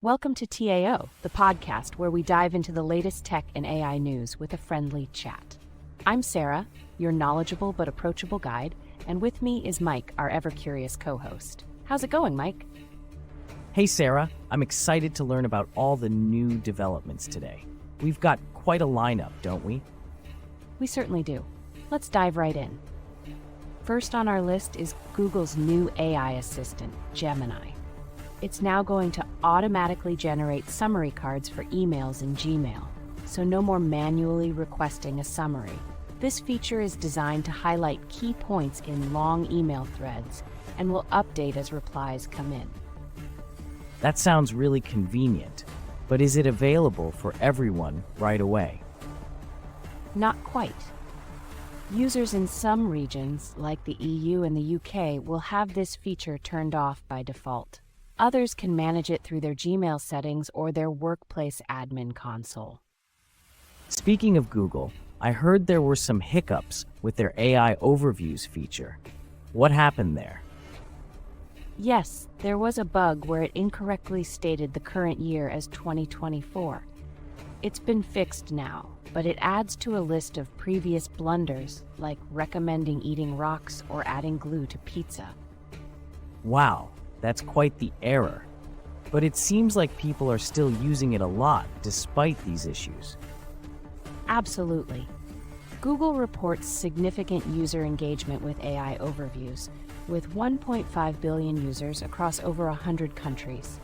Welcome to TAO, the podcast where we dive into the latest tech and AI news with a friendly chat. I'm Sarah, your knowledgeable but approachable guide, and with me is Mike, our ever-curious co-host. How's it going, Mike? Hey Sarah, I'm excited to learn about all the new developments today. We've got quite a lineup, don't we? We certainly do. Let's dive right in. First on our list is Google's new AI assistant, Gemini. It's now going to automatically generate summary cards for emails in Gmail, so no more manually requesting a summary. This feature is designed to highlight key points in long email threads and will update as replies come in. That sounds really convenient, but is it available for everyone right away? Not quite. Users in some regions, like the EU and the UK, will have this feature turned off by default. Others can manage it through their Gmail settings or their workplace admin console. Speaking of Google, I heard there were some hiccups with their AI Overviews feature. What happened there? Yes, there was a bug where it incorrectly stated the current year as 2024. It's been fixed now, but it adds to a list of previous blunders, like recommending eating rocks or adding glue to pizza. Wow, that's quite the error. But it seems like people are still using it a lot despite these issues. Absolutely. Google reports significant user engagement with AI Overviews, with 1.5 billion users across over 100 countries.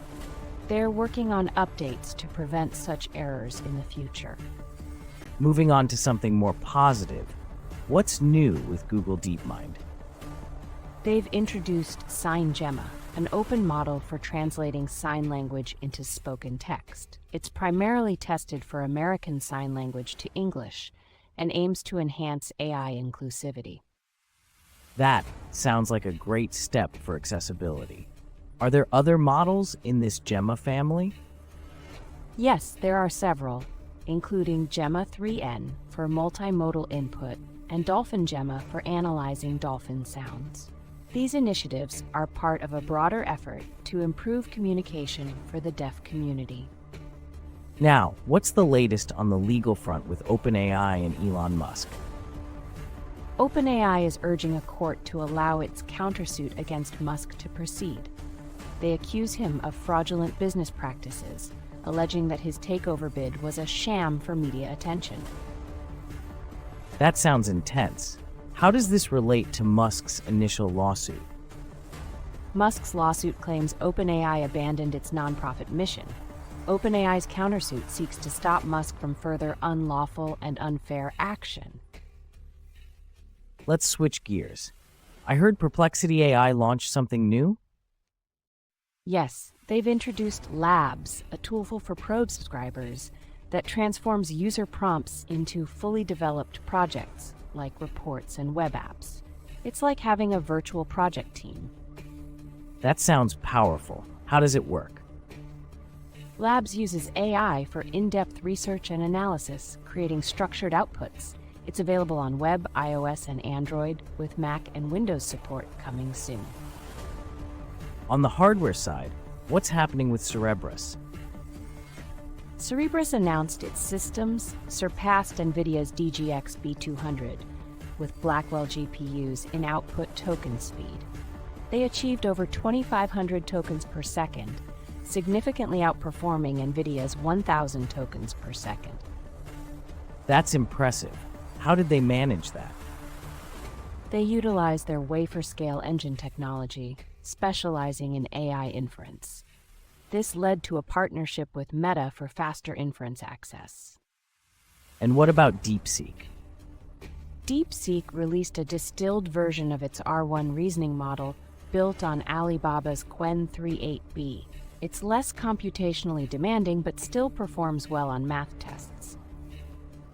They're working on updates to prevent such errors in the future. Moving on to something more positive, what's new with Google DeepMind? They've introduced SignGemma, an open model for translating sign language into spoken text. It's primarily tested for American Sign Language to English and aims to enhance AI inclusivity. That sounds like a great step for accessibility. Are there other models in this Gemma family? Yes, there are several, including Gemma 3N for multimodal input and Dolphin Gemma for analyzing dolphin sounds. These initiatives are part of a broader effort to improve communication for the deaf community. Now, what's the latest on the legal front with OpenAI and Elon Musk? OpenAI is urging a court to allow its countersuit against Musk to proceed. They accuse him of fraudulent business practices, alleging that his takeover bid was a sham for media attention. That sounds intense. How does this relate to Musk's initial lawsuit? Musk's lawsuit claims OpenAI abandoned its nonprofit mission. OpenAI's countersuit seeks to stop Musk from further unlawful and unfair action. Let's switch gears. I heard Perplexity AI launched something new? Yes, they've introduced Labs, a tool for pro subscribers that transforms user prompts into fully developed projects, like reports and web apps. It's like having a virtual project team. That sounds powerful. How does it work? Labs uses AI for in-depth research and analysis, creating structured outputs. It's available on web, iOS, and Android, with Mac and Windows support coming soon. On the hardware side, what's happening with Cerebras? Cerebras announced its systems surpassed NVIDIA's DGX B200 with Blackwell GPUs in output token speed. They achieved over 2,500 tokens per second, significantly outperforming NVIDIA's 1,000 tokens per second. That's impressive. How did they manage that? They utilized their wafer-scale engine technology, specializing in AI inference. This led to a partnership with Meta for faster inference access. And what about DeepSeek? DeepSeek released a distilled version of its R1 reasoning model built on Alibaba's Qwen 3.8b. It's less computationally demanding, but still performs well on math tests.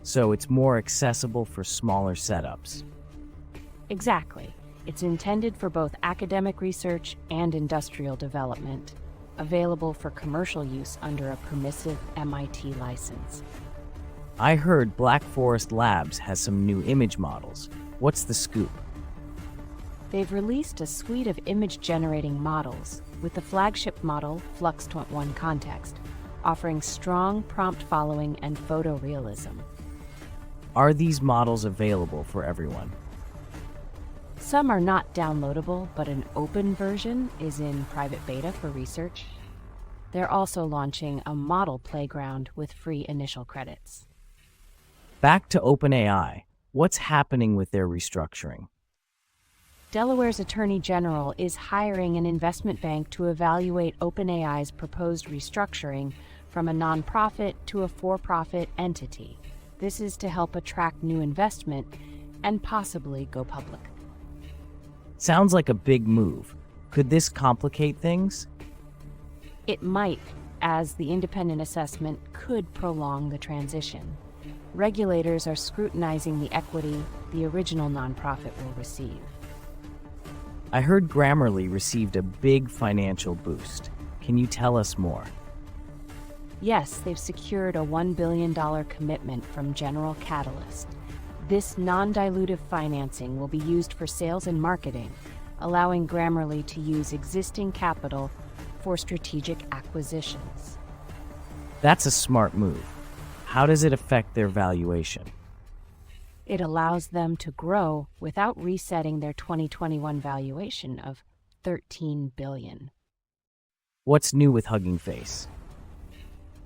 So it's more accessible for smaller setups. Exactly. It's intended for both academic research and industrial development, available for commercial use under a permissive MIT license. I heard Black Forest Labs has some new image models. What's the scoop? They've released a suite of image-generating models, with the flagship model Flux 1 Context, offering strong prompt following and photorealism. Are these models available for everyone? Some are not downloadable, but an open version is in private beta for research. They're also launching a model playground with free initial credits. Back to OpenAI, what's happening with their restructuring? Delaware's Attorney General is hiring an investment bank to evaluate OpenAI's proposed restructuring from a nonprofit to a for-profit entity. This is to help attract new investment and possibly go public. Sounds like a big move. Could this complicate things? It might, as the independent assessment could prolong the transition. Regulators are scrutinizing the equity the original nonprofit will receive. I heard Grammarly received a big financial boost. Can you tell us more? Yes, they've secured a $1 billion commitment from General Catalyst. This non-dilutive financing will be used for sales and marketing, allowing Grammarly to use existing capital for strategic acquisitions. That's a smart move. How does it affect their valuation? It allows them to grow without resetting their 2021 valuation of $13 billion. What's new with Hugging Face?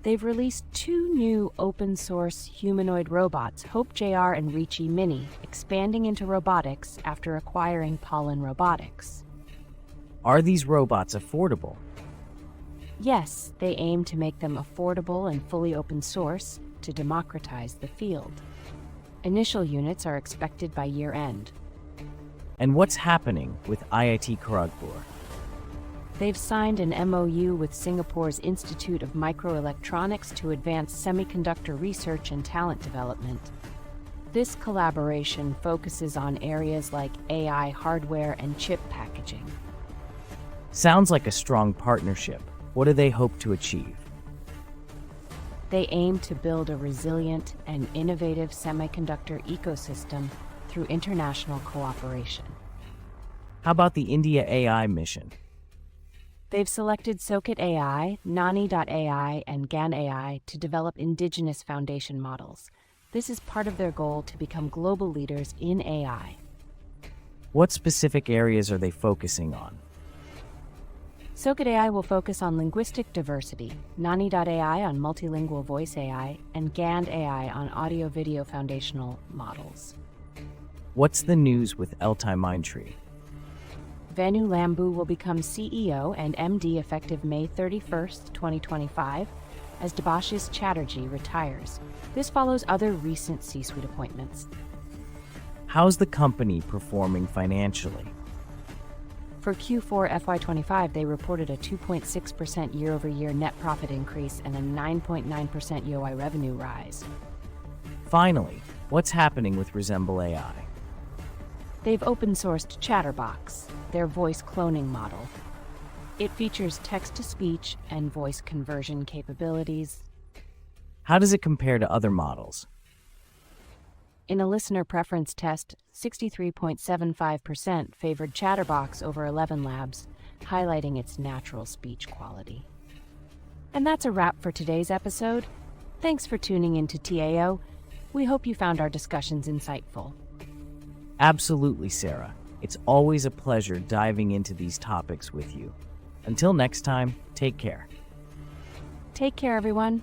They've released 2 new open-source humanoid robots, HopeJR and Reachy Mini, expanding into robotics after acquiring Pollen Robotics. Are these robots affordable? Yes, they aim to make them affordable and fully open source to democratize the field. Initial units are expected by year-end. And what's happening with IIT Kharagpur? They've signed an MOU with Singapore's Institute of Microelectronics to advance semiconductor research and talent development. This collaboration focuses on areas like AI hardware and chip packaging. Sounds like a strong partnership. What do they hope to achieve? They aim to build a resilient and innovative semiconductor ecosystem through international cooperation. How about the India AI mission? They've selected Socket AI, Nani.ai, and GAN AI to develop indigenous foundation models. This is part of their goal to become global leaders in AI. What specific areas are they focusing on? Socket AI will focus on linguistic diversity, Nani.ai on multilingual voice AI, and GAN AI on audio-video foundational models. What's the news with Eltai Mindtree? Venu Lambu will become CEO and MD effective May 31st, 2025, as Debashis Chatterjee retires. This follows other recent C-suite appointments. How's the company performing financially? For Q4 FY25, they reported a 2.6% year-over-year net profit increase and a 9.9% YoY revenue rise. Finally, what's happening with Resemble AI? They've open-sourced Chatterbox, their voice cloning model. It features text-to-speech and voice conversion capabilities. How does it compare to other models? In a listener preference test, 63.75% favored Chatterbox over 11 Labs, highlighting its natural speech quality. And that's a wrap for today's episode. Thanks for tuning in to TAO. We hope you found our discussions insightful. Absolutely, Sarah. It's always a pleasure diving into these topics with you. Until next time, take care. Take care, everyone.